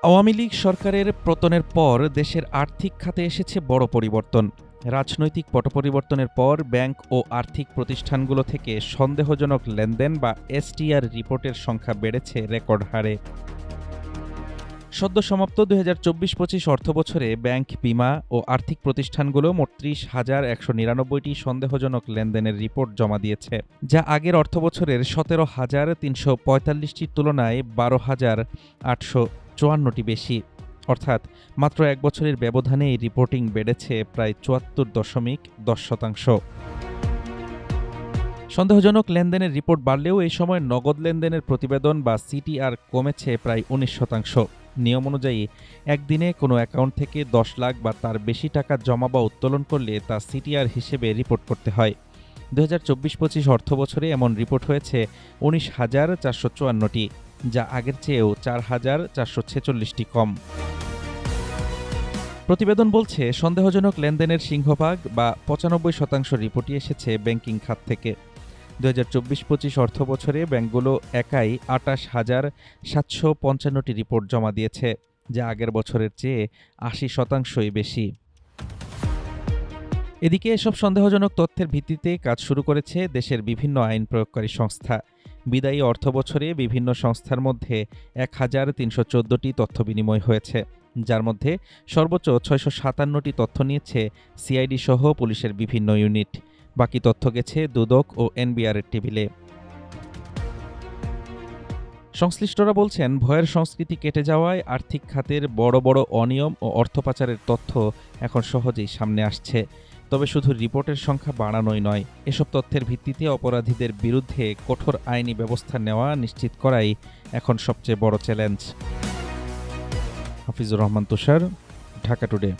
আওয়ামী লীগ সরকারের পতনের পর দেশের আর্থিক খাতে এসেছে বড় পরিবর্তন। রাজনৈতিক পটপরিবর্তনের পর ব্যাংক ও আর্থিক প্রতিষ্ঠানগুলো থেকে সন্দেহজনক লেনদেন বা এসটিআর রিপোর্টের সংখ্যা বেড়েছে রেকর্ড হারে। সদ্য সমাপ্ত ২০২৪-২৫ অর্থবছরে ব্যাংক, বিমা ও আর্থিক প্রতিষ্ঠানগুলো মোট ৩০,১৯৯টি সন্দেহজনক লেনদেনের রিপোর্ট জমা দিয়েছে, যা আগের অর্থবছরের ১৭,৩৪৫টির তুলনায় ১২,৮৫৪টি বেশি। অর্থাৎ মাত্র এক বছরের ব্যবধানে এই রিপোর্টিং বেড়েছে প্রায় ৭৪.১০%। সন্দেহজনক লেনদেনের রিপোর্ট বাড়লেও এই সময় নগদ লেনদেনের প্রতিবেদন বা সিটিআর কমেছে প্রায় ১৯%। নিয়ম অনুযায়ী একদিনে কোনো অ্যাকাউন্ট থেকে ১০ লাখ বা তার বেশি টাকা জমা বা উত্তোলন করলে তা সিটিআর হিসেবে রিপোর্ট করতে হয়। ২০২৪-২৫ অর্থবছরে এমন রিপোর্ট হয়েছে ১৯,৪৫৪টি, যা আগের চেয়েও ৪,৪46টি কম। প্রতিবেদন বলছে, সন্দেহজনক লেনদেনের সিংহভাগ বা ৯৫% রিপোর্টই এসেছে ব্যাংকিং খাত থেকে। ২০২৪-২৫ অর্থবছরে ব্যাংকগুলো একাই ২৮,৭৫৫টি রিপোর্ট জমা দিয়েছে, যা আগের বছরের চেয়ে ৮০%ই বেশি। এদিকে এসব সন্দেহজনক তথ্যের ভিত্তিতে কাজ শুরু করেছে দেশের বিভিন্ন আইন প্রয়োগকারী সংস্থা। বিদায়ী অর্থবছরে বিভিন্ন সংস্থার মধ্যে ১,৩১৪টি তথ্য বিনিময় হয়েছে, যার মধ্যে সর্বোচ্চ ৬৫৭টি তথ্য নিয়েছে সিআইডি সহ পুলিশের বিভিন্ন ইউনিট। বাকি তথ্য গেছে দুদক ও এনবিআরের টেবিলে। সংশ্লিষ্টরা বলছেন, ভয়ের সংস্কৃতি কেটে যাওয়ায় আর্থিক খাতের বড় বড় অনিয়ম ও অর্থ পাচারের তথ্য এখন সহজেই সামনে আসছে। তবে শুধু রিপোর্টের সংখ্যা বাড়ানোই নয়, এসব তথ্যের ভিত্তিতে অপরাধীদের বিরুদ্ধে কঠোর আইনি ব্যবস্থা নেওয়া নিশ্চিত করাই এখন সবচেয়ে বড় চ্যালেঞ্জ। হাফিজুর রহমান তুষার, ঢাকা টুডে।